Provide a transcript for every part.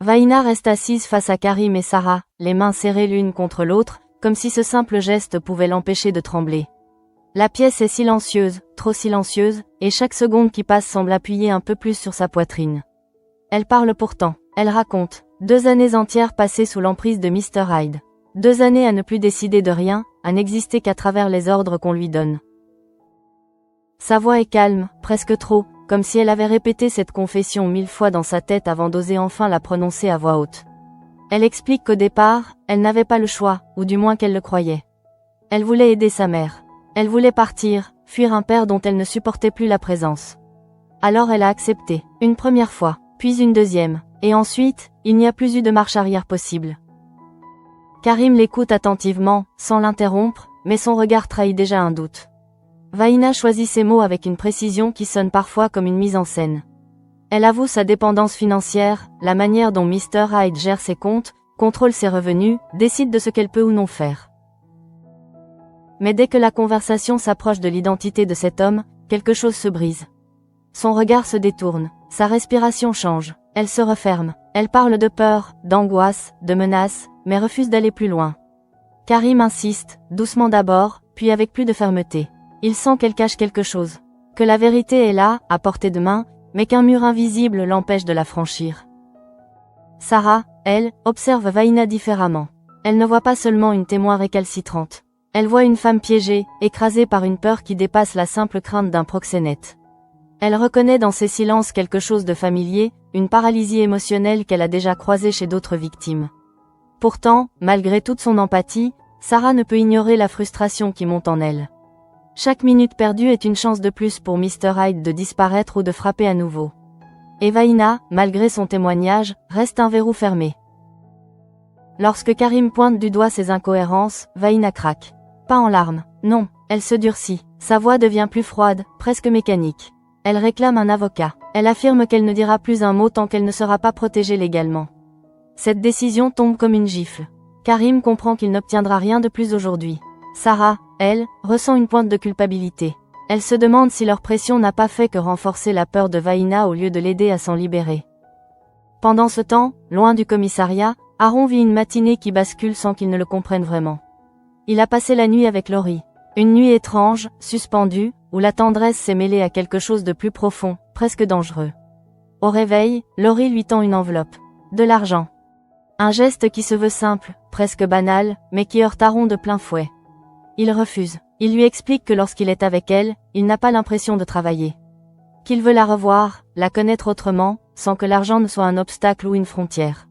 Vaina reste assise face à Karim et Sarah, les mains serrées l'une contre l'autre, comme si ce simple geste pouvait l'empêcher de trembler. La pièce est silencieuse, trop silencieuse, et chaque seconde qui passe semble appuyer un peu plus sur sa poitrine. Elle parle pourtant, elle raconte, 2 années entières passées sous l'emprise de Mr. Hyde. 2 années à ne plus décider de rien, à n'exister qu'à travers les ordres qu'on lui donne. Sa voix est calme, presque trop, comme si elle avait répété cette confession 1000 fois dans sa tête avant d'oser enfin la prononcer à voix haute. Elle explique qu'au départ, elle n'avait pas le choix, ou du moins qu'elle le croyait. Elle voulait aider sa mère. Elle voulait partir, fuir un père dont elle ne supportait plus la présence. Alors elle a accepté, une première fois, puis une deuxième, et ensuite, il n'y a plus eu de marche arrière possible. Karim l'écoute attentivement, sans l'interrompre, mais son regard trahit déjà un doute. Vaina choisit ses mots avec une précision qui sonne parfois comme une mise en scène. Elle avoue sa dépendance financière, la manière dont Mr. Hyde gère ses comptes, contrôle ses revenus, décide de ce qu'elle peut ou non faire. Mais dès que la conversation s'approche de l'identité de cet homme, quelque chose se brise. Son regard se détourne, sa respiration change, elle se referme, elle parle de peur, d'angoisse, de menaces, mais refuse d'aller plus loin. Karim insiste, doucement d'abord, puis avec plus de fermeté. Il sent qu'elle cache quelque chose. Que la vérité est là, à portée de main, mais qu'un mur invisible l'empêche de la franchir. Sarah, elle, observe Vaina différemment. Elle ne voit pas seulement une témoin récalcitrante. Elle voit une femme piégée, écrasée par une peur qui dépasse la simple crainte d'un proxénète. Elle reconnaît dans ces silences quelque chose de familier, une paralysie émotionnelle qu'elle a déjà croisée chez d'autres victimes. Pourtant, malgré toute son empathie, Sarah ne peut ignorer la frustration qui monte en elle. Chaque minute perdue est une chance de plus pour Mr. Hyde de disparaître ou de frapper à nouveau. Et Vaina, malgré son témoignage, reste un verrou fermé. Lorsque Karim pointe du doigt ses incohérences, Vaina craque. Pas en larmes, non, elle se durcit. Sa voix devient plus froide, presque mécanique. Elle réclame un avocat. Elle affirme qu'elle ne dira plus un mot tant qu'elle ne sera pas protégée légalement. Cette décision tombe comme une gifle. Karim comprend qu'il n'obtiendra rien de plus aujourd'hui. Sarah, elle, ressent une pointe de culpabilité. Elle se demande si leur pression n'a pas fait que renforcer la peur de Vaina au lieu de l'aider à s'en libérer. Pendant ce temps, loin du commissariat, Aaron vit une matinée qui bascule sans qu'il ne le comprenne vraiment. Il a passé la nuit avec Laurie. Une nuit étrange, suspendue, où la tendresse s'est mêlée à quelque chose de plus profond, presque dangereux. Au réveil, Laurie lui tend une enveloppe. De l'argent. Un geste qui se veut simple, presque banal, mais qui heurte Aaron de plein fouet. Il refuse. Il lui explique que lorsqu'il est avec elle, il n'a pas l'impression de travailler. Qu'il veut la revoir, la connaître autrement, sans que l'argent ne soit un obstacle ou une frontière.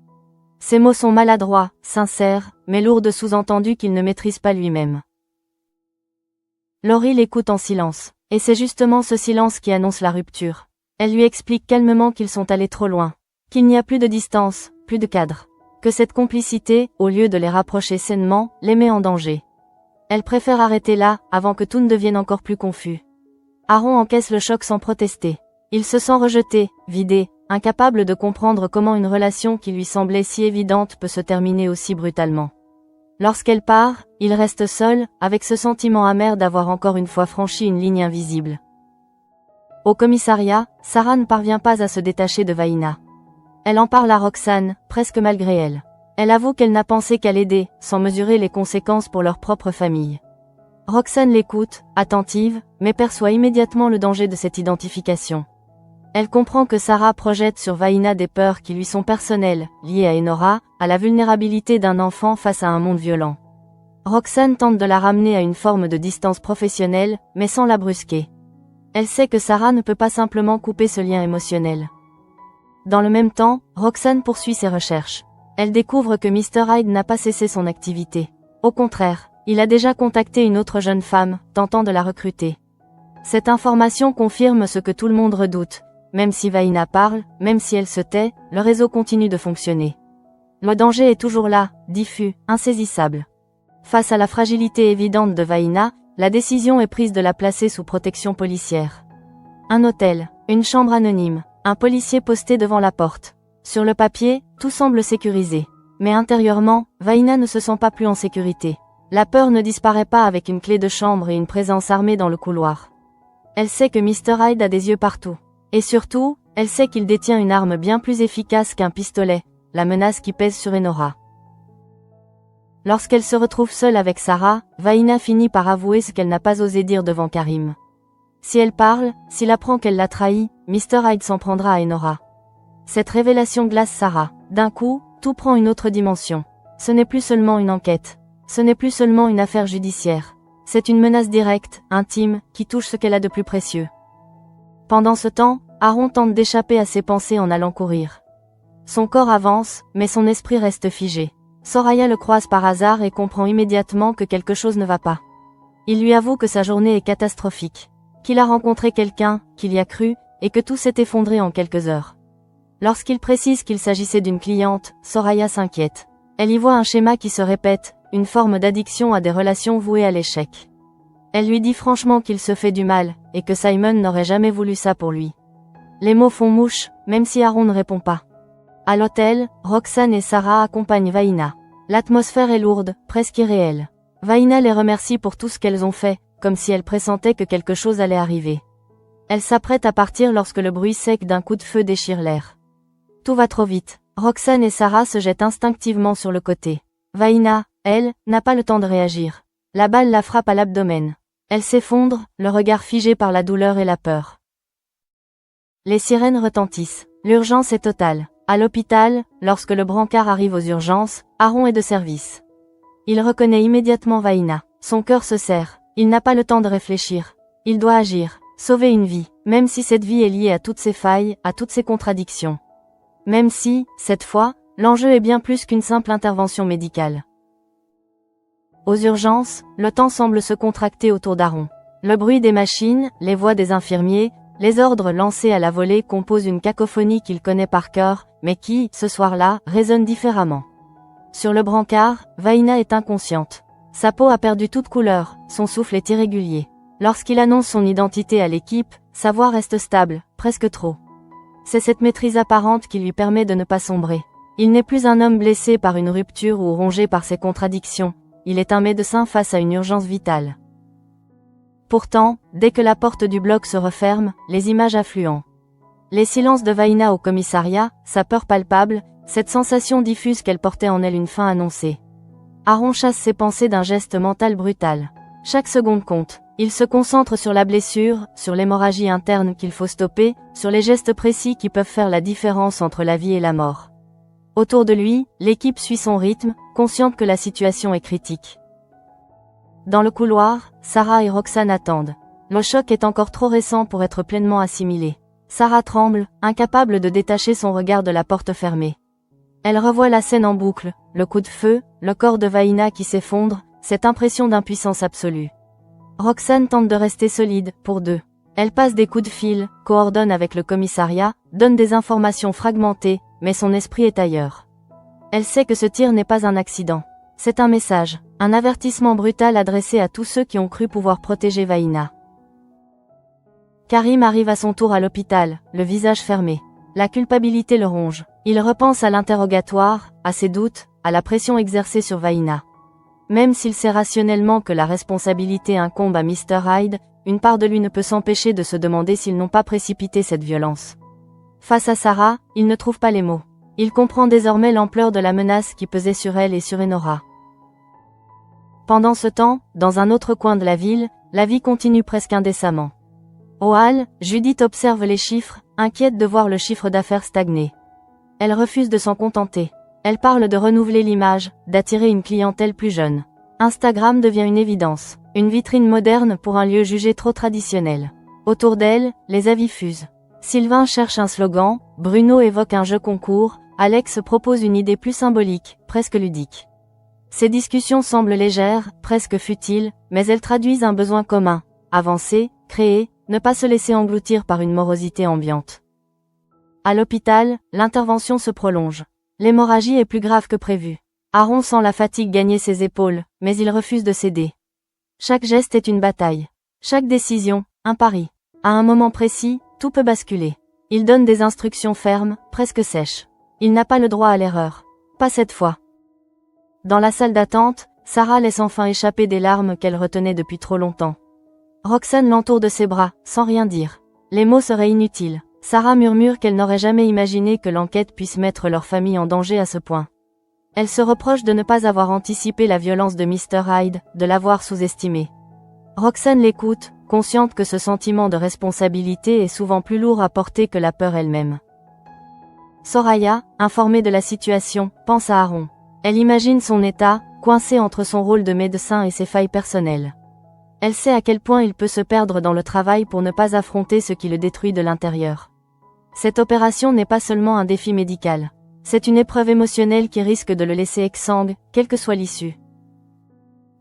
Ces mots sont maladroits, sincères, mais lourds de sous-entendus qu'il ne maîtrise pas lui-même. Laurie l'écoute en silence, et c'est justement ce silence qui annonce la rupture. Elle lui explique calmement qu'ils sont allés trop loin, qu'il n'y a plus de distance, plus de cadre, que cette complicité, au lieu de les rapprocher sainement, les met en danger. Elle préfère arrêter là, avant que tout ne devienne encore plus confus. Aaron encaisse le choc sans protester. Il se sent rejeté, vidé, incapable de comprendre comment une relation qui lui semblait si évidente peut se terminer aussi brutalement. Lorsqu'elle part, il reste seul, avec ce sentiment amer d'avoir encore une fois franchi une ligne invisible. Au commissariat, Sarah ne parvient pas à se détacher de Vaina. Elle en parle à Roxane, presque malgré elle. Elle avoue qu'elle n'a pensé qu'à l'aider, sans mesurer les conséquences pour leur propre famille. Roxane l'écoute, attentive, mais perçoit immédiatement le danger de cette identification. Elle comprend que Sarah projette sur Vaina des peurs qui lui sont personnelles, liées à Enora, à la vulnérabilité d'un enfant face à un monde violent. Roxane tente de la ramener à une forme de distance professionnelle, mais sans la brusquer. Elle sait que Sarah ne peut pas simplement couper ce lien émotionnel. Dans le même temps, Roxane poursuit ses recherches. Elle découvre que Mr. Hyde n'a pas cessé son activité. Au contraire, il a déjà contacté une autre jeune femme, tentant de la recruter. Cette information confirme ce que tout le monde redoute. Même si Vaina parle, même si elle se tait, le réseau continue de fonctionner. Le danger est toujours là, diffus, insaisissable. Face à la fragilité évidente de Vaina, la décision est prise de la placer sous protection policière. Un hôtel, une chambre anonyme, un policier posté devant la porte. Sur le papier, tout semble sécurisé. Mais intérieurement, Vaina ne se sent pas plus en sécurité. La peur ne disparaît pas avec une clé de chambre et une présence armée dans le couloir. Elle sait que Mr. Hyde a des yeux partout. Et surtout, elle sait qu'il détient une arme bien plus efficace qu'un pistolet, la menace qui pèse sur Enora. Lorsqu'elle se retrouve seule avec Sarah, Vaina finit par avouer ce qu'elle n'a pas osé dire devant Karim. Si elle parle, s'il apprend qu'elle l'a trahi, Mr. Hyde s'en prendra à Enora. Cette révélation glace Sarah. D'un coup, tout prend une autre dimension. Ce n'est plus seulement une enquête. Ce n'est plus seulement une affaire judiciaire. C'est une menace directe, intime, qui touche ce qu'elle a de plus précieux. Pendant ce temps, Aaron tente d'échapper à ses pensées en allant courir. Son corps avance, mais son esprit reste figé. Soraya le croise par hasard et comprend immédiatement que quelque chose ne va pas. Il lui avoue que sa journée est catastrophique. Qu'il a rencontré quelqu'un, qu'il y a cru, et que tout s'est effondré en quelques heures. Lorsqu'il précise qu'il s'agissait d'une cliente, Soraya s'inquiète. Elle y voit un schéma qui se répète, une forme d'addiction à des relations vouées à l'échec. Elle lui dit franchement qu'il se fait du mal, et que Simon n'aurait jamais voulu ça pour lui. Les mots font mouche, même si Aaron ne répond pas. À l'hôtel, Roxane et Sarah accompagnent Vaina. L'atmosphère est lourde, presque irréelle. Vaina les remercie pour tout ce qu'elles ont fait, comme si elle pressentait que quelque chose allait arriver. Elle s'apprête à partir lorsque le bruit sec d'un coup de feu déchire l'air. Tout va trop vite. Roxane et Sarah se jettent instinctivement sur le côté. Vaina, elle, n'a pas le temps de réagir. La balle la frappe à l'abdomen. Elle s'effondre, le regard figé par la douleur et la peur. Les sirènes retentissent. L'urgence est totale. À l'hôpital, lorsque le brancard arrive aux urgences, Aaron est de service. Il reconnaît immédiatement Vaina. Son cœur se serre. Il n'a pas le temps de réfléchir. Il doit agir, sauver une vie, même si cette vie est liée à toutes ses failles, à toutes ses contradictions. Même si, cette fois, l'enjeu est bien plus qu'une simple intervention médicale. Aux urgences, le temps semble se contracter autour d'Aaron. Le bruit des machines, les voix des infirmiers, les ordres lancés à la volée composent une cacophonie qu'il connaît par cœur, mais qui, ce soir-là, résonne différemment. Sur le brancard, Vaina est inconsciente. Sa peau a perdu toute couleur, son souffle est irrégulier. Lorsqu'il annonce son identité à l'équipe, sa voix reste stable, presque trop. C'est cette maîtrise apparente qui lui permet de ne pas sombrer. Il n'est plus un homme blessé par une rupture ou rongé par ses contradictions, il est un médecin face à une urgence vitale. Pourtant, dès que la porte du bloc se referme, les images affluent. Les silences de Vaina au commissariat, sa peur palpable, cette sensation diffuse qu'elle portait en elle une fin annoncée. Aaron chasse ses pensées d'un geste mental brutal. Chaque seconde compte. Il se concentre sur la blessure, sur l'hémorragie interne qu'il faut stopper, sur les gestes précis qui peuvent faire la différence entre la vie et la mort. Autour de lui, l'équipe suit son rythme, consciente que la situation est critique. Dans le couloir, Sarah et Roxane attendent. Le choc est encore trop récent pour être pleinement assimilé. Sarah tremble, incapable de détacher son regard de la porte fermée. Elle revoit la scène en boucle, le coup de feu, le corps de Vaina qui s'effondre, cette impression d'impuissance absolue. Roxane tente de rester solide, pour deux. Elle passe des coups de fil, coordonne avec le commissariat, donne des informations fragmentées, mais son esprit est ailleurs. Elle sait que ce tir n'est pas un accident. C'est un message, un avertissement brutal adressé à tous ceux qui ont cru pouvoir protéger Vaina. Karim arrive à son tour à l'hôpital, le visage fermé. La culpabilité le ronge. Il repense à l'interrogatoire, à ses doutes, à la pression exercée sur Vaina. Même s'il sait rationnellement que la responsabilité incombe à Mr. Hyde, une part de lui ne peut s'empêcher de se demander s'ils n'ont pas précipité cette violence. Face à Sarah, il ne trouve pas les mots. Il comprend désormais l'ampleur de la menace qui pesait sur elle et sur Enora. Pendant ce temps, dans un autre coin de la vie continue presque indécemment. Au hall, Judith observe les chiffres, inquiète de voir le chiffre d'affaires stagner. Elle refuse de s'en contenter. Elle parle de renouveler l'image, d'attirer une clientèle plus jeune. Instagram devient une évidence, une vitrine moderne pour un lieu jugé trop traditionnel. Autour d'elle, les avis fusent. Sylvain cherche un slogan, Bruno évoque un jeu concours, Alex propose une idée plus symbolique, presque ludique. Ces discussions semblent légères, presque futiles, mais elles traduisent un besoin commun. Avancer, créer, ne pas se laisser engloutir par une morosité ambiante. À l'hôpital, l'intervention se prolonge. L'hémorragie est plus grave que prévu. Aaron sent la fatigue gagner ses épaules, mais il refuse de céder. Chaque geste est une bataille. Chaque décision, un pari. À un moment précis, tout peut basculer. Il donne des instructions fermes, presque sèches. Il n'a pas le droit à l'erreur. Pas cette fois. Dans la salle d'attente, Sarah laisse enfin échapper des larmes qu'elle retenait depuis trop longtemps. Roxane l'entoure de ses bras, sans rien dire. Les mots seraient inutiles. Sarah murmure qu'elle n'aurait jamais imaginé que l'enquête puisse mettre leur famille en danger à ce point. Elle se reproche de ne pas avoir anticipé la violence de Mr. Hyde, de l'avoir sous-estimé. Roxane l'écoute, consciente que ce sentiment de responsabilité est souvent plus lourd à porter que la peur elle-même. Soraya, informée de la situation, pense à Aaron. Elle imagine son état, coincé entre son rôle de médecin et ses failles personnelles. Elle sait à quel point il peut se perdre dans le travail pour ne pas affronter ce qui le détruit de l'intérieur. Cette opération n'est pas seulement un défi médical. C'est une épreuve émotionnelle qui risque de le laisser exsangue, quelle que soit l'issue.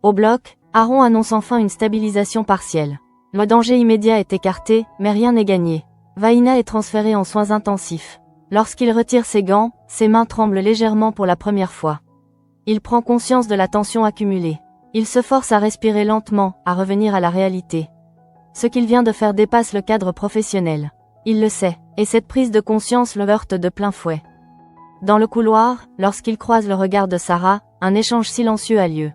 Au bloc, Aaron annonce enfin une stabilisation partielle. Le danger immédiat est écarté, mais rien n'est gagné. Vaina est transférée en soins intensifs. Lorsqu'il retire ses gants, ses mains tremblent légèrement pour la première fois. Il prend conscience de la tension accumulée. Il se force à respirer lentement, à revenir à la réalité. Ce qu'il vient de faire dépasse le cadre professionnel. Il le sait, et cette prise de conscience le heurte de plein fouet. Dans le couloir, lorsqu'il croise le regard de Sarah, un échange silencieux a lieu.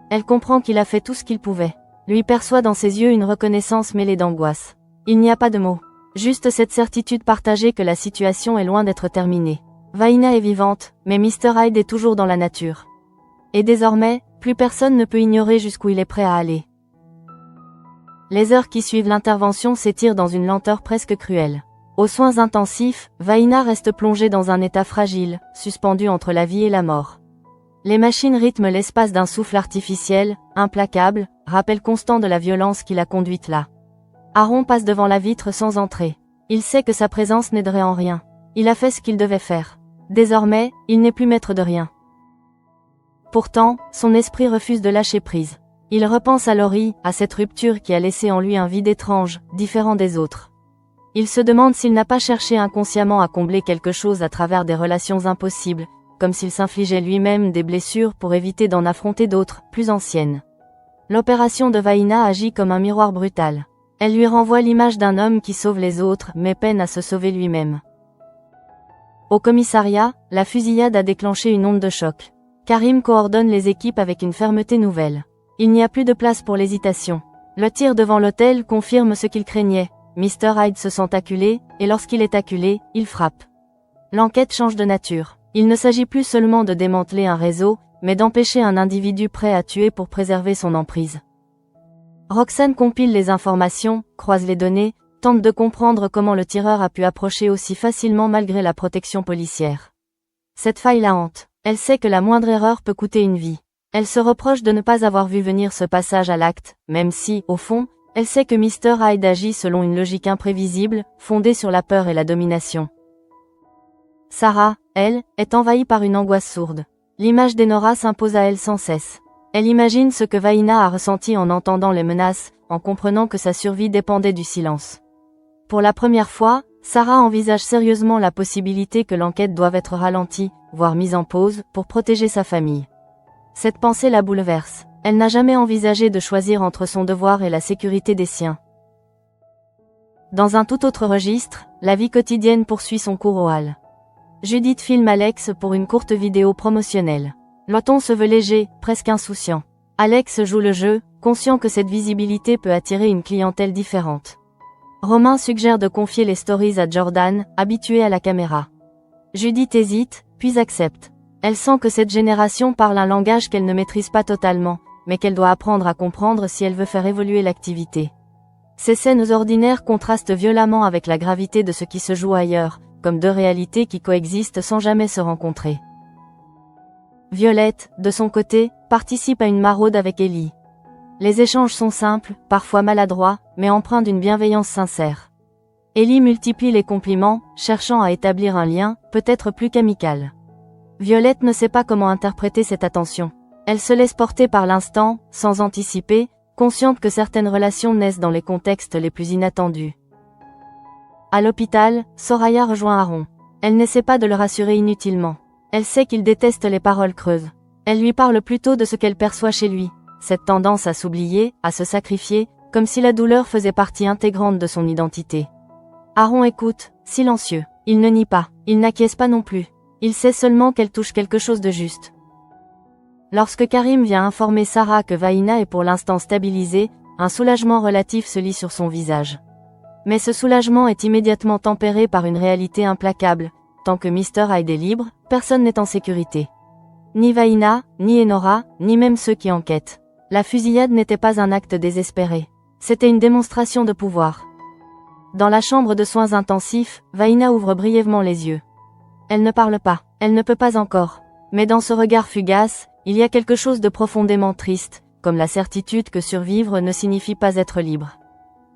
Elle comprend qu'il a fait tout ce qu'il pouvait. Lui perçoit dans ses yeux une reconnaissance mêlée d'angoisse. Il n'y a pas de mots. Juste cette certitude partagée que la situation est loin d'être terminée. Vaina est vivante, mais Mr. Hyde est toujours dans la nature. Et désormais, plus personne ne peut ignorer jusqu'où il est prêt à aller. Les heures qui suivent l'intervention s'étirent dans une lenteur presque cruelle. Aux soins intensifs, Vaina reste plongée dans un état fragile, suspendu entre la vie et la mort. Les machines rythment l'espace d'un souffle artificiel, implacable, rappel constant de la violence qui l'a conduite là. Aaron passe devant la vitre sans entrer. Il sait que sa présence n'aiderait en rien. Il a fait ce qu'il devait faire. Désormais, il n'est plus maître de rien. Pourtant, son esprit refuse de lâcher prise. Il repense à Laurie, à cette rupture qui a laissé en lui un vide étrange, différent des autres. Il se demande s'il n'a pas cherché inconsciemment à combler quelque chose à travers des relations impossibles, comme s'il s'infligeait lui-même des blessures pour éviter d'en affronter d'autres, plus anciennes. L'opération de Vaina agit comme un miroir brutal. Elle lui renvoie l'image d'un homme qui sauve les autres mais peine à se sauver lui-même. Au commissariat, la fusillade a déclenché une onde de choc. Karim coordonne les équipes avec une fermeté nouvelle. Il n'y a plus de place pour l'hésitation. Le tir devant l'hôtel confirme ce qu'il craignait. Mr. Hyde se sent acculé, et lorsqu'il est acculé, il frappe. L'enquête change de nature. Il ne s'agit plus seulement de démanteler un réseau, mais d'empêcher un individu prêt à tuer pour préserver son emprise. Roxane compile les informations, croise les données, tente de comprendre comment le tireur a pu approcher aussi facilement malgré la protection policière. Cette faille la hante. Elle sait que la moindre erreur peut coûter une vie. Elle se reproche de ne pas avoir vu venir ce passage à l'acte, même si, au fond, elle sait que Mr. Hyde agit selon une logique imprévisible, fondée sur la peur et la domination. Sarah, elle, est envahie par une angoisse sourde. L'image d'Enora s'impose à elle sans cesse. Elle imagine ce que Vaina a ressenti en entendant les menaces, en comprenant que sa survie dépendait du silence. Pour la première fois, Sarah envisage sérieusement la possibilité que l'enquête doive être ralentie, voire mise en pause, pour protéger sa famille. Cette pensée la bouleverse. Elle n'a jamais envisagé de choisir entre son devoir et la sécurité des siens. Dans un tout autre registre, la vie quotidienne poursuit son cours au hall. Judith filme Alex pour une courte vidéo promotionnelle. L'auton se veut léger, presque insouciant. Alex joue le jeu, conscient que cette visibilité peut attirer une clientèle différente. Romain suggère de confier les stories à Jordan, habitué à la caméra. Judith hésite, puis accepte. Elle sent que cette génération parle un langage qu'elle ne maîtrise pas totalement, mais qu'elle doit apprendre à comprendre si elle veut faire évoluer l'activité. Ces scènes ordinaires contrastent violemment avec la gravité de ce qui se joue ailleurs, comme deux réalités qui coexistent sans jamais se rencontrer. Violette, de son côté, participe à une maraude avec Ellie. Les échanges sont simples, parfois maladroits, mais empreints d'une bienveillance sincère. Ellie multiplie les compliments, cherchant à établir un lien, peut-être plus qu'amical. Violette ne sait pas comment interpréter cette attention. Elle se laisse porter par l'instant, sans anticiper, consciente que certaines relations naissent dans les contextes les plus inattendus. À l'hôpital, Soraya rejoint Aaron. Elle n'essaie pas de le rassurer inutilement. Elle sait qu'il déteste les paroles creuses. Elle lui parle plutôt de ce qu'elle perçoit chez lui, cette tendance à s'oublier, à se sacrifier, comme si la douleur faisait partie intégrante de son identité. Aaron écoute, silencieux. Il ne nie pas, il n'acquiesce pas non plus. Il sait seulement qu'elle touche quelque chose de juste. Lorsque Karim vient informer Sarah que Vaina est pour l'instant stabilisée, un soulagement relatif se lit sur son visage. Mais ce soulagement est immédiatement tempéré par une réalité implacable. Tant que Mr. Hyde est libre, personne n'est en sécurité. Ni Vaina, ni Enora, ni même ceux qui enquêtent. La fusillade n'était pas un acte désespéré. C'était une démonstration de pouvoir. Dans la chambre de soins intensifs, Vaina ouvre brièvement les yeux. Elle ne parle pas, elle ne peut pas encore. Mais dans ce regard fugace, il y a quelque chose de profondément triste, comme la certitude que survivre ne signifie pas être libre.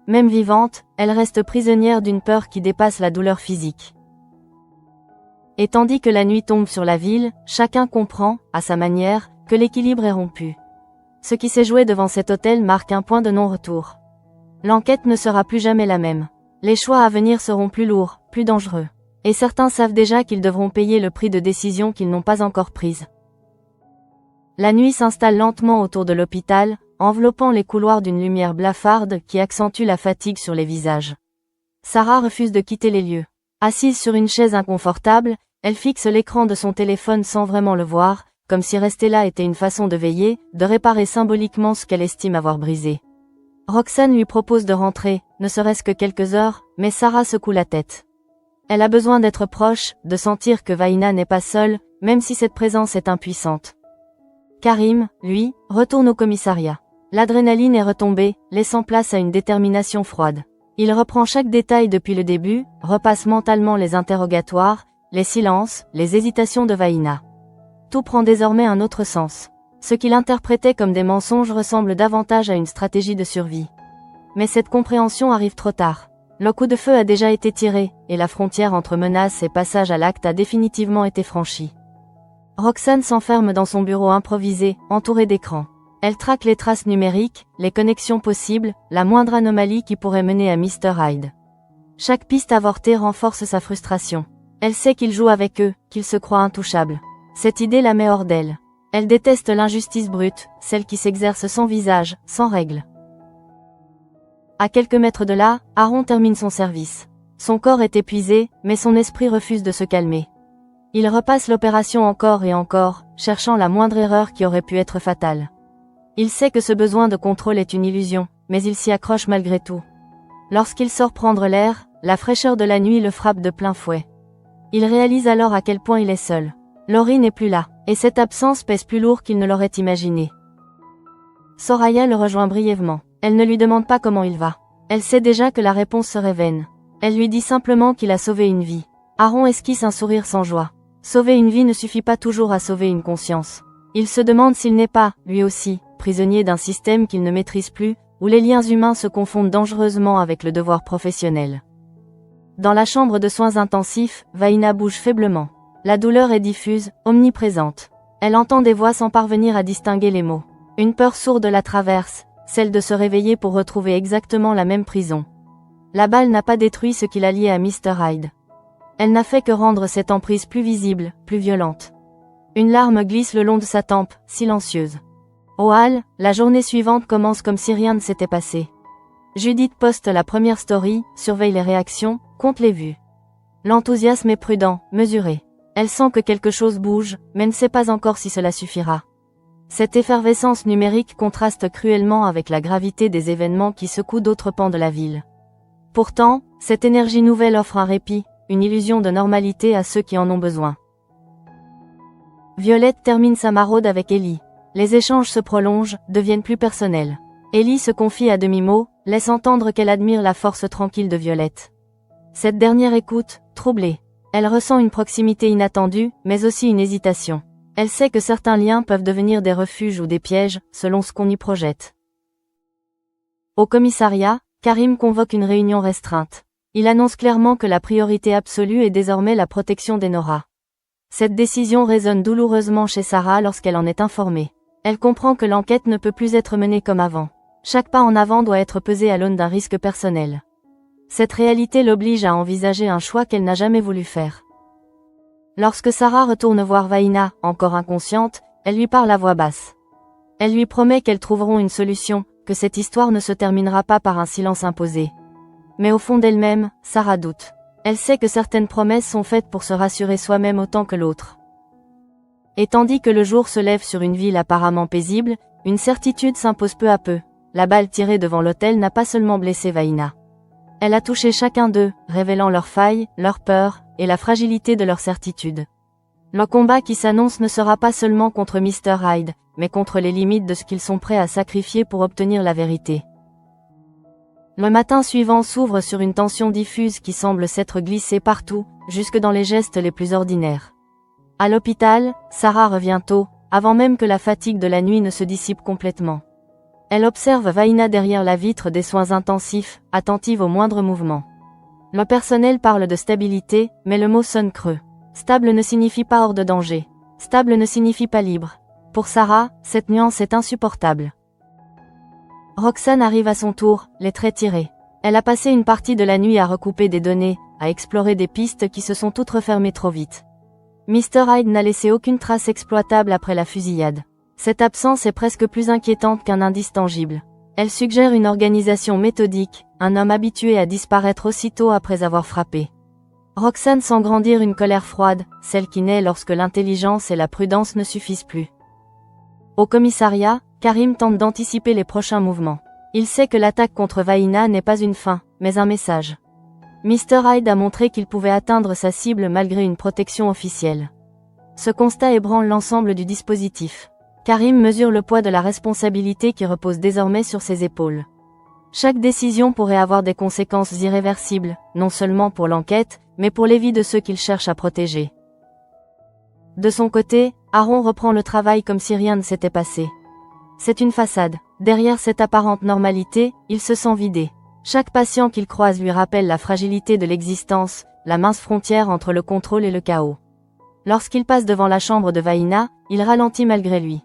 Même vivante, elle reste prisonnière d'une peur qui dépasse la douleur physique. Et tandis que la nuit tombe sur la ville, chacun comprend, à sa manière, que l'équilibre est rompu. Ce qui s'est joué devant cet hôtel marque un point de non-retour. L'enquête ne sera plus jamais la même. Les choix à venir seront plus lourds, plus dangereux. Et certains savent déjà qu'ils devront payer le prix de décisions qu'ils n'ont pas encore prises. La nuit s'installe lentement autour de l'hôpital, enveloppant les couloirs d'une lumière blafarde qui accentue la fatigue sur les visages. Sarah refuse de quitter les lieux. Assise sur une chaise inconfortable, elle fixe l'écran de son téléphone sans vraiment le voir, comme si rester là était une façon de veiller, de réparer symboliquement ce qu'elle estime avoir brisé. Roxane lui propose de rentrer, ne serait-ce que quelques heures, mais Sarah secoue la tête. Elle a besoin d'être proche, de sentir que Vaina n'est pas seule, même si cette présence est impuissante. Karim, lui, retourne au commissariat. L'adrénaline est retombée, laissant place à une détermination froide. Il reprend chaque détail depuis le début, repasse mentalement les interrogatoires, les silences, les hésitations de Vaina. Tout prend désormais un autre sens. Ce qu'il interprétait comme des mensonges ressemble davantage à une stratégie de survie. Mais cette compréhension arrive trop tard. Le coup de feu a déjà été tiré, et la frontière entre menace et passage à l'acte a définitivement été franchie. Roxane s'enferme dans son bureau improvisé, entouré d'écrans. Elle traque les traces numériques, les connexions possibles, la moindre anomalie qui pourrait mener à Mr. Hyde. Chaque piste avortée renforce sa frustration. Elle sait qu'il joue avec eux, qu'il se croit intouchable. Cette idée la met hors d'elle. Elle déteste l'injustice brute, celle qui s'exerce sans visage, sans règles. À quelques mètres de là, Aaron termine son service. Son corps est épuisé, mais son esprit refuse de se calmer. Il repasse l'opération encore et encore, cherchant la moindre erreur qui aurait pu être fatale. Il sait que ce besoin de contrôle est une illusion, mais il s'y accroche malgré tout. Lorsqu'il sort prendre l'air, la fraîcheur de la nuit le frappe de plein fouet. Il réalise alors à quel point il est seul. Laurie n'est plus là, et cette absence pèse plus lourd qu'il ne l'aurait imaginé. Soraya le rejoint brièvement. Elle ne lui demande pas comment il va. Elle sait déjà que la réponse serait vaine. Elle lui dit simplement qu'il a sauvé une vie. Aaron esquisse un sourire sans joie. Sauver une vie ne suffit pas toujours à sauver une conscience. Il se demande s'il n'est pas, lui aussi, prisonnier d'un système qu'il ne maîtrise plus, où les liens humains se confondent dangereusement avec le devoir professionnel. Dans la chambre de soins intensifs, Vaina bouge faiblement. La douleur est diffuse, omniprésente. Elle entend des voix sans parvenir à distinguer les mots. Une peur sourde la traverse, celle de se réveiller pour retrouver exactement la même prison. La balle n'a pas détruit ce qui la liait à Mr. Hyde. Elle n'a fait que rendre cette emprise plus visible, plus violente. Une larme glisse le long de sa tempe, silencieuse. Au hall, la journée suivante commence comme si rien ne s'était passé. Judith poste la première story, surveille les réactions, compte les vues. L'enthousiasme est prudent, mesuré. Elle sent que quelque chose bouge, mais ne sait pas encore si cela suffira. Cette effervescence numérique contraste cruellement avec la gravité des événements qui secouent d'autres pans de la ville. Pourtant, cette énergie nouvelle offre un répit, une illusion de normalité à ceux qui en ont besoin. Violette termine sa maraude avec Ellie. Les échanges se prolongent, deviennent plus personnels. Ellie se confie à demi-mot, laisse entendre qu'elle admire la force tranquille de Violette. Cette dernière écoute, troublée. Elle ressent une proximité inattendue, mais aussi une hésitation. Elle sait que certains liens peuvent devenir des refuges ou des pièges, selon ce qu'on y projette. Au commissariat, Karim convoque une réunion restreinte. Il annonce clairement que la priorité absolue est désormais la protection d'Enora. Cette décision résonne douloureusement chez Sarah lorsqu'elle en est informée. Elle comprend que l'enquête ne peut plus être menée comme avant. Chaque pas en avant doit être pesé à l'aune d'un risque personnel. Cette réalité l'oblige à envisager un choix qu'elle n'a jamais voulu faire. Lorsque Sarah retourne voir Vaina, encore inconsciente, elle lui parle à voix basse. Elle lui promet qu'elles trouveront une solution, que cette histoire ne se terminera pas par un silence imposé. Mais au fond d'elle-même, Sarah doute. Elle sait que certaines promesses sont faites pour se rassurer soi-même autant que l'autre. Et tandis que le jour se lève sur une ville apparemment paisible, une certitude s'impose peu à peu. La balle tirée devant l'hôtel n'a pas seulement blessé Vaina. Elle a touché chacun d'eux, révélant leurs failles, leurs peurs, et la fragilité de leurs certitudes. Le combat qui s'annonce ne sera pas seulement contre Mr. Hyde, mais contre les limites de ce qu'ils sont prêts à sacrifier pour obtenir la vérité. Le matin suivant s'ouvre sur une tension diffuse qui semble s'être glissée partout, jusque dans les gestes les plus ordinaires. À l'hôpital, Sarah revient tôt, avant même que la fatigue de la nuit ne se dissipe complètement. Elle observe Vaina derrière la vitre des soins intensifs, attentive aux moindres mouvements. Le personnel parle de stabilité, mais le mot sonne creux. Stable ne signifie pas hors de danger. Stable ne signifie pas libre. Pour Sarah, cette nuance est insupportable. Roxane arrive à son tour, les traits tirés. Elle a passé une partie de la nuit à recouper des données, à explorer des pistes qui se sont toutes refermées trop vite. Mr. Hyde n'a laissé aucune trace exploitable après la fusillade. Cette absence est presque plus inquiétante qu'un indice tangible. Elle suggère une organisation méthodique, un homme habitué à disparaître aussitôt après avoir frappé. Roxane sent grandir une colère froide, celle qui naît lorsque l'intelligence et la prudence ne suffisent plus. Au commissariat, Karim tente d'anticiper les prochains mouvements. Il sait que l'attaque contre Vaina n'est pas une fin, mais un message. Mr. Hyde a montré qu'il pouvait atteindre sa cible malgré une protection officielle. Ce constat ébranle l'ensemble du dispositif. Karim mesure le poids de la responsabilité qui repose désormais sur ses épaules. Chaque décision pourrait avoir des conséquences irréversibles, non seulement pour l'enquête, mais pour les vies de ceux qu'il cherche à protéger. De son côté, Aaron reprend le travail comme si rien ne s'était passé. C'est une façade. Derrière cette apparente normalité, il se sent vidé. Chaque patient qu'il croise lui rappelle la fragilité de l'existence, la mince frontière entre le contrôle et le chaos. Lorsqu'il passe devant la chambre de Vaina, il ralentit malgré lui.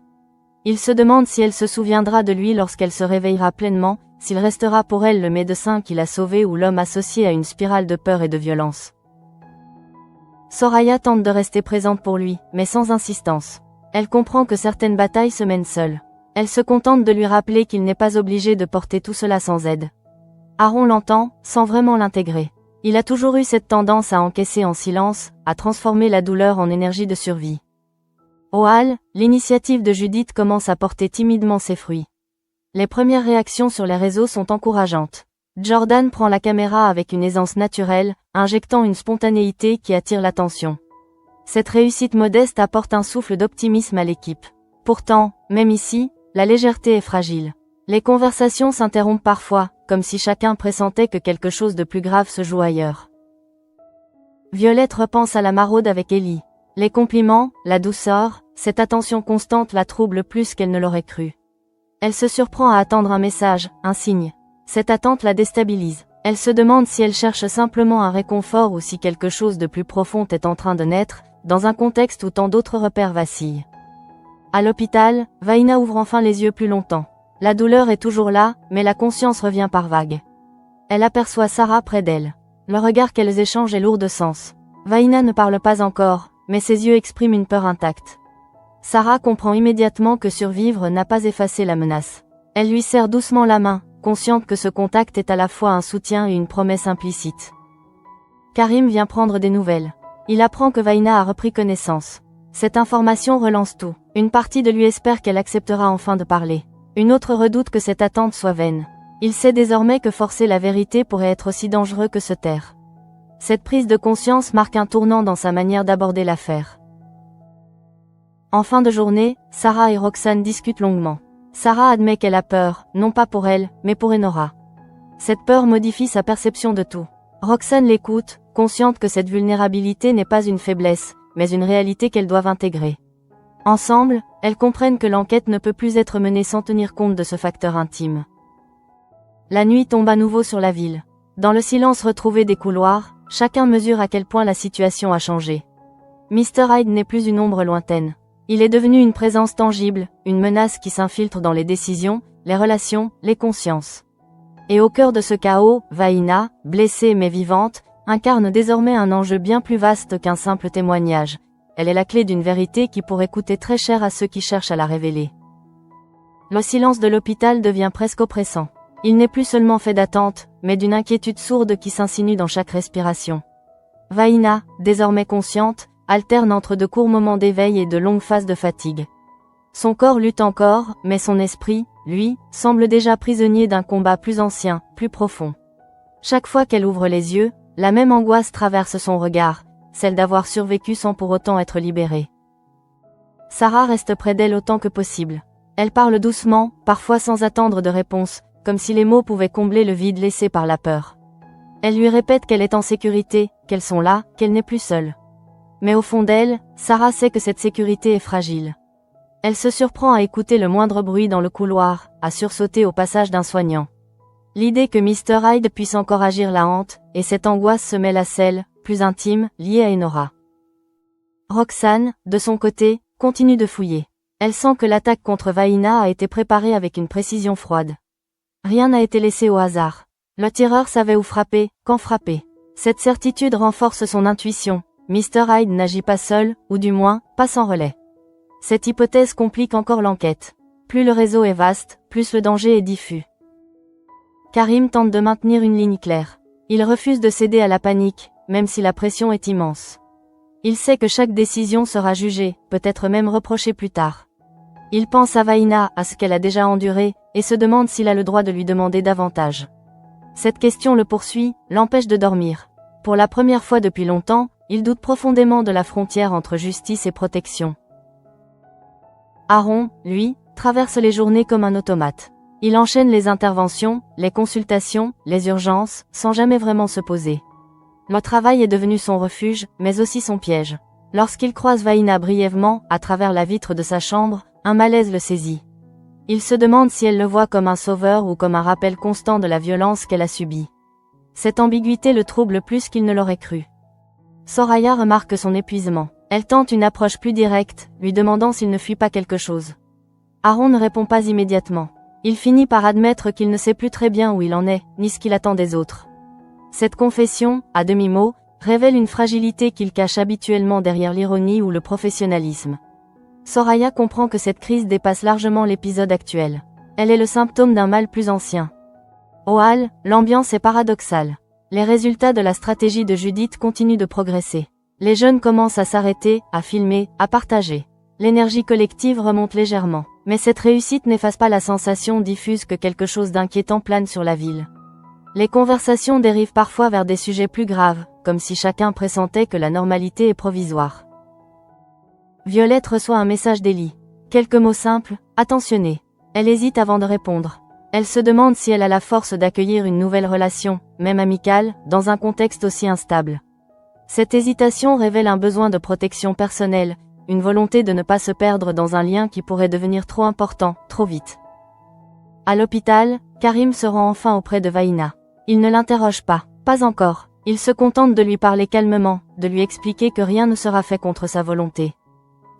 Il se demande si elle se souviendra de lui lorsqu'elle se réveillera pleinement, s'il restera pour elle le médecin qui l'a sauvé ou l'homme associé à une spirale de peur et de violence. Soraya tente de rester présente pour lui, mais sans insistance. Elle comprend que certaines batailles se mènent seules. Elle se contente de lui rappeler qu'il n'est pas obligé de porter tout cela sans aide. Aaron l'entend, sans vraiment l'intégrer. Il a toujours eu cette tendance à encaisser en silence, à transformer la douleur en énergie de survie. Au hall, l'initiative de Judith commence à porter timidement ses fruits. Les premières réactions sur les réseaux sont encourageantes. Jordan prend la caméra avec une aisance naturelle, injectant une spontanéité qui attire l'attention. Cette réussite modeste apporte un souffle d'optimisme à l'équipe. Pourtant, même ici, la légèreté est fragile. Les conversations s'interrompent parfois, comme si chacun pressentait que quelque chose de plus grave se joue ailleurs. Violette repense à la maraude avec Ellie. Les compliments, la douceur, cette attention constante la trouble plus qu'elle ne l'aurait cru. Elle se surprend à attendre un message, un signe. Cette attente la déstabilise. Elle se demande si elle cherche simplement un réconfort ou si quelque chose de plus profond est en train de naître, dans un contexte où tant d'autres repères vacillent. À l'hôpital, Vaina ouvre enfin les yeux plus longtemps. La douleur est toujours là, mais la conscience revient par vagues. Elle aperçoit Sarah près d'elle. Le regard qu'elles échangent est lourd de sens. Vaina ne parle pas encore, mais ses yeux expriment une peur intacte. Sarah comprend immédiatement que survivre n'a pas effacé la menace. Elle lui serre doucement la main, consciente que ce contact est à la fois un soutien et une promesse implicite. Karim vient prendre des nouvelles. Il apprend que Vaina a repris connaissance. Cette information relance tout. Une partie de lui espère qu'elle acceptera enfin de parler. Une autre redoute que cette attente soit vaine. Il sait désormais que forcer la vérité pourrait être aussi dangereux que se taire. Cette prise de conscience marque un tournant dans sa manière d'aborder l'affaire. En fin de journée, Sarah et Roxane discutent longuement. Sarah admet qu'elle a peur, non pas pour elle, mais pour Enora. Cette peur modifie sa perception de tout. Roxane l'écoute, consciente que cette vulnérabilité n'est pas une faiblesse, mais une réalité qu'elles doivent intégrer. Ensemble, elles comprennent que l'enquête ne peut plus être menée sans tenir compte de ce facteur intime. La nuit tombe à nouveau sur la ville. Dans le silence retrouvé des couloirs, chacun mesure à quel point la situation a changé. Mr. Hyde n'est plus une ombre lointaine. Il est devenu une présence tangible, une menace qui s'infiltre dans les décisions, les relations, les consciences. Et au cœur de ce chaos, Vaina, blessée mais vivante, incarne désormais un enjeu bien plus vaste qu'un simple témoignage. Elle est la clé d'une vérité qui pourrait coûter très cher à ceux qui cherchent à la révéler. Le silence de l'hôpital devient presque oppressant. Il n'est plus seulement fait d'attente, mais d'une inquiétude sourde qui s'insinue dans chaque respiration. Vaina, désormais consciente, alterne entre de courts moments d'éveil et de longues phases de fatigue. Son corps lutte encore, mais son esprit, lui, semble déjà prisonnier d'un combat plus ancien, plus profond. Chaque fois qu'elle ouvre les yeux, la même angoisse traverse son regard, celle d'avoir survécu sans pour autant être libérée. Sarah reste près d'elle autant que possible. Elle parle doucement, parfois sans attendre de réponse, comme si les mots pouvaient combler le vide laissé par la peur. Elle lui répète qu'elle est en sécurité, qu'elles sont là, qu'elle n'est plus seule. Mais au fond d'elle, Sarah sait que cette sécurité est fragile. Elle se surprend à écouter le moindre bruit dans le couloir, à sursauter au passage d'un soignant. L'idée que Mr. Hyde puisse encore agir la hante, et cette angoisse se mêle à celle, plus intime, liée à Enora. Roxane, de son côté, continue de fouiller. Elle sent que l'attaque contre Vaina a été préparée avec une précision froide. Rien n'a été laissé au hasard. Le tireur savait où frapper, quand frapper. Cette certitude renforce son intuition. Mr. Hyde n'agit pas seul, ou du moins, pas sans relais. Cette hypothèse complique encore l'enquête. Plus le réseau est vaste, plus le danger est diffus. Karim tente de maintenir une ligne claire. Il refuse de céder à la panique, même si la pression est immense. Il sait que chaque décision sera jugée, peut-être même reprochée plus tard. Il pense à Vaina, à ce qu'elle a déjà enduré, et se demande s'il a le droit de lui demander davantage. Cette question le poursuit, l'empêche de dormir. Pour la première fois depuis longtemps, il doute profondément de la frontière entre justice et protection. Aaron, lui, traverse les journées comme un automate. Il enchaîne les interventions, les consultations, les urgences, sans jamais vraiment se poser. Le travail est devenu son refuge, mais aussi son piège. Lorsqu'il croise Vaina brièvement, à travers la vitre de sa chambre, un malaise le saisit. Il se demande si elle le voit comme un sauveur ou comme un rappel constant de la violence qu'elle a subie. Cette ambiguïté le trouble plus qu'il ne l'aurait cru. Soraya remarque son épuisement. Elle tente une approche plus directe, lui demandant s'il ne fuit pas quelque chose. Aaron ne répond pas immédiatement. Il finit par admettre qu'il ne sait plus très bien où il en est, ni ce qu'il attend des autres. Cette confession, à demi-mot, révèle une fragilité qu'il cache habituellement derrière l'ironie ou le professionnalisme. Soraya comprend que cette crise dépasse largement l'épisode actuel. Elle est le symptôme d'un mal plus ancien. Au hall, l'ambiance est paradoxale. Les résultats de la stratégie de Judith continuent de progresser. Les jeunes commencent à s'arrêter, à filmer, à partager. L'énergie collective remonte légèrement. Mais cette réussite n'efface pas la sensation diffuse que quelque chose d'inquiétant plane sur la ville. Les conversations dérivent parfois vers des sujets plus graves, comme si chacun pressentait que la normalité est provisoire. Violette reçoit un message d'Ellie. Quelques mots simples, attentionnés. Elle hésite avant de répondre. Elle se demande si elle a la force d'accueillir une nouvelle relation, même amicale, dans un contexte aussi instable. Cette hésitation révèle un besoin de protection personnelle, une volonté de ne pas se perdre dans un lien qui pourrait devenir trop important, trop vite. À l'hôpital, Karim se rend enfin auprès de Vaina. Il ne l'interroge pas, pas encore. Il se contente de lui parler calmement, de lui expliquer que rien ne sera fait contre sa volonté.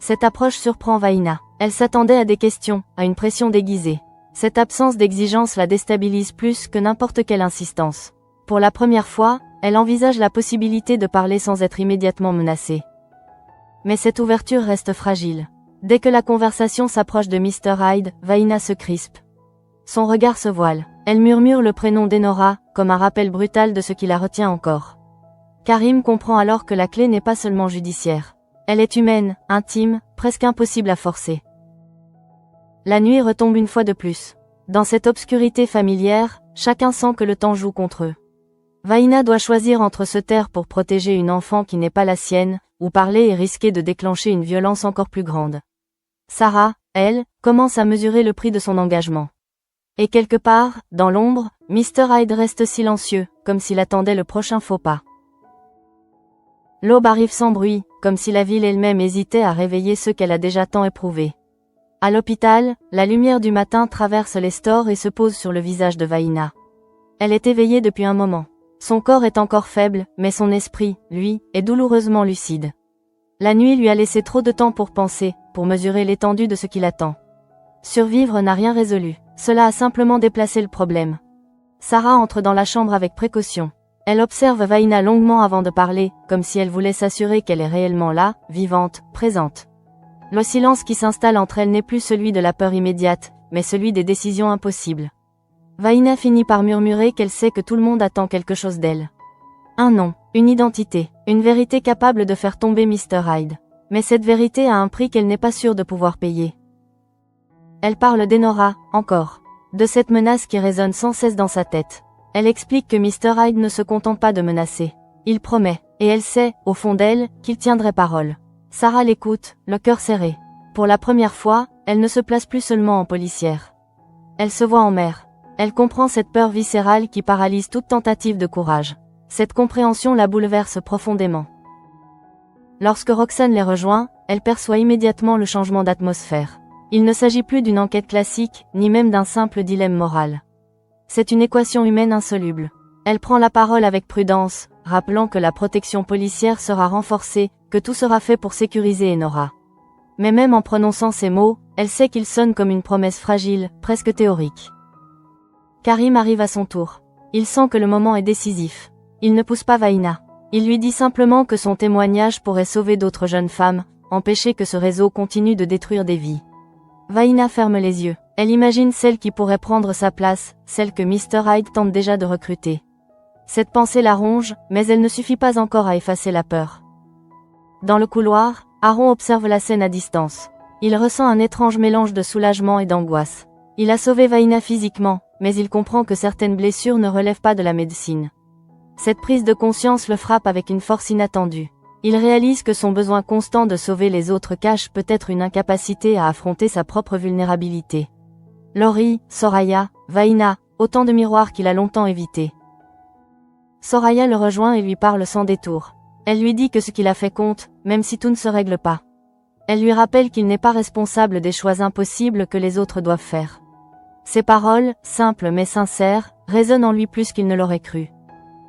Cette approche surprend Vaina. Elle s'attendait à des questions, à une pression déguisée. Cette absence d'exigence la déstabilise plus que n'importe quelle insistance. Pour la première fois, elle envisage la possibilité de parler sans être immédiatement menacée. Mais cette ouverture reste fragile. Dès que la conversation s'approche de Mr. Hyde, Vaina se crispe. Son regard se voile. Elle murmure le prénom d'Enora, comme un rappel brutal de ce qui la retient encore. Karim comprend alors que la clé n'est pas seulement judiciaire. Elle est humaine, intime, presque impossible à forcer. La nuit retombe une fois de plus. Dans cette obscurité familière, chacun sent que le temps joue contre eux. Vaina doit choisir entre se taire pour protéger une enfant qui n'est pas la sienne, ou parler et risquer de déclencher une violence encore plus grande. Sarah, elle, commence à mesurer le prix de son engagement. Et quelque part, dans l'ombre, Mr. Hyde reste silencieux, comme s'il attendait le prochain faux pas. L'aube arrive sans bruit, comme si la ville elle-même hésitait à réveiller ceux qu'elle a déjà tant éprouvés. À l'hôpital, la lumière du matin traverse les stores et se pose sur le visage de Vaina. Elle est éveillée depuis un moment. Son corps est encore faible, mais son esprit, lui, est douloureusement lucide. La nuit lui a laissé trop de temps pour penser, pour mesurer l'étendue de ce qui l'attend. Survivre n'a rien résolu, cela a simplement déplacé le problème. Sarah entre dans la chambre avec précaution. Elle observe Vaina longuement avant de parler, comme si elle voulait s'assurer qu'elle est réellement là, vivante, présente. Le silence qui s'installe entre elles n'est plus celui de la peur immédiate, mais celui des décisions impossibles. Vaina finit par murmurer qu'elle sait que tout le monde attend quelque chose d'elle. Un nom, une identité, une vérité capable de faire tomber Mr. Hyde. Mais cette vérité a un prix qu'elle n'est pas sûre de pouvoir payer. Elle parle d'Enora, encore. De cette menace qui résonne sans cesse dans sa tête. Elle explique que Mr. Hyde ne se contente pas de menacer. Il promet, et elle sait, au fond d'elle, qu'il tiendrait parole. Sarah l'écoute, le cœur serré. Pour la première fois, elle ne se place plus seulement en policière. Elle se voit en mère. Elle comprend cette peur viscérale qui paralyse toute tentative de courage. Cette compréhension la bouleverse profondément. Lorsque Roxane les rejoint, elle perçoit immédiatement le changement d'atmosphère. Il ne s'agit plus d'une enquête classique, ni même d'un simple dilemme moral. C'est une équation humaine insoluble. Elle prend la parole avec prudence, rappelant que la protection policière sera renforcée, que tout sera fait pour sécuriser Enora. Mais même en prononçant ces mots, elle sait qu'ils sonnent comme une promesse fragile, presque théorique. Karim arrive à son tour. Il sent que le moment est décisif. Il ne pousse pas Vaina. Il lui dit simplement que son témoignage pourrait sauver d'autres jeunes femmes, empêcher que ce réseau continue de détruire des vies. Vaina ferme les yeux. Elle imagine celle qui pourrait prendre sa place, celle que Mr. Hyde tente déjà de recruter. Cette pensée la ronge, mais elle ne suffit pas encore à effacer la peur. Dans le couloir, Aaron observe la scène à distance. Il ressent un étrange mélange de soulagement et d'angoisse. Il a sauvé Vaina physiquement, mais il comprend que certaines blessures ne relèvent pas de la médecine. Cette prise de conscience le frappe avec une force inattendue. Il réalise que son besoin constant de sauver les autres cache peut-être une incapacité à affronter sa propre vulnérabilité. Laurie, Soraya, Vaina, autant de miroirs qu'il a longtemps évités. Soraya le rejoint et lui parle sans détour. Elle lui dit que ce qu'il a fait compte, même si tout ne se règle pas. Elle lui rappelle qu'il n'est pas responsable des choix impossibles que les autres doivent faire. Ces paroles, simples mais sincères, résonnent en lui plus qu'il ne l'aurait cru.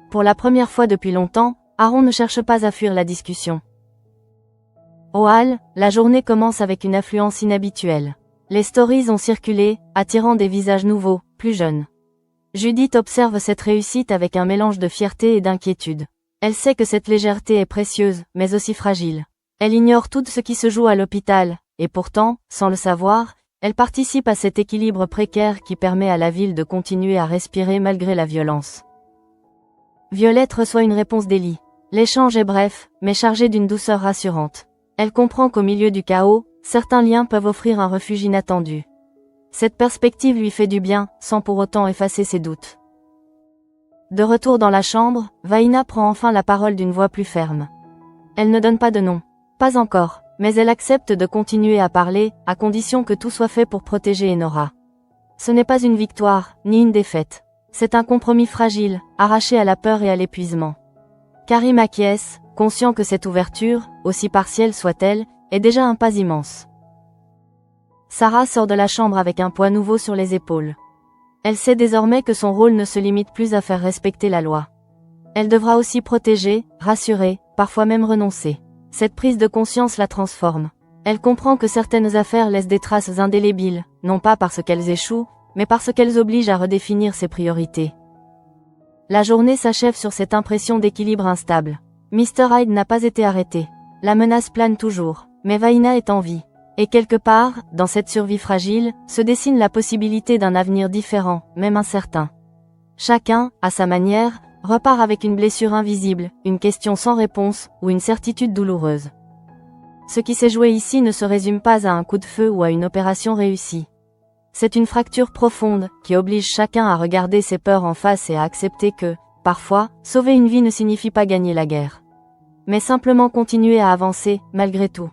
Pour la première fois depuis longtemps, Aaron ne cherche pas à fuir la discussion. Au hall, la journée commence avec une affluence inhabituelle. Les stories ont circulé, attirant des visages nouveaux, plus jeunes. Judith observe cette réussite avec un mélange de fierté et d'inquiétude. Elle sait que cette légèreté est précieuse, mais aussi fragile. Elle ignore tout ce qui se joue à l'hôpital, et pourtant, sans le savoir, elle participe à cet équilibre précaire qui permet à la ville de continuer à respirer malgré la violence. Violette reçoit une réponse d'Ellie. L'échange est bref, mais chargé d'une douceur rassurante. Elle comprend qu'au milieu du chaos, certains liens peuvent offrir un refuge inattendu. Cette perspective lui fait du bien, sans pour autant effacer ses doutes. De retour dans la chambre, Vaina prend enfin la parole d'une voix plus ferme. Elle ne donne pas de nom. Pas encore, mais elle accepte de continuer à parler, à condition que tout soit fait pour protéger Enora. Ce n'est pas une victoire, ni une défaite. C'est un compromis fragile, arraché à la peur et à l'épuisement. Karim acquiesce, conscient que cette ouverture, aussi partielle soit-elle, est déjà un pas immense. Sarah sort de la chambre avec un poids nouveau sur les épaules. Elle sait désormais que son rôle ne se limite plus à faire respecter la loi. Elle devra aussi protéger, rassurer, parfois même renoncer. Cette prise de conscience la transforme. Elle comprend que certaines affaires laissent des traces indélébiles, non pas parce qu'elles échouent, mais parce qu'elles obligent à redéfinir ses priorités. La journée s'achève sur cette impression d'équilibre instable. Mr. Hyde n'a pas été arrêté. La menace plane toujours, mais Vaina est en vie. Et quelque part, dans cette survie fragile, se dessine la possibilité d'un avenir différent, même incertain. Chacun, à sa manière, repart avec une blessure invisible, une question sans réponse, ou une certitude douloureuse. Ce qui s'est joué ici ne se résume pas à un coup de feu ou à une opération réussie. C'est une fracture profonde, qui oblige chacun à regarder ses peurs en face et à accepter que, parfois, sauver une vie ne signifie pas gagner la guerre. Mais simplement continuer à avancer, malgré tout.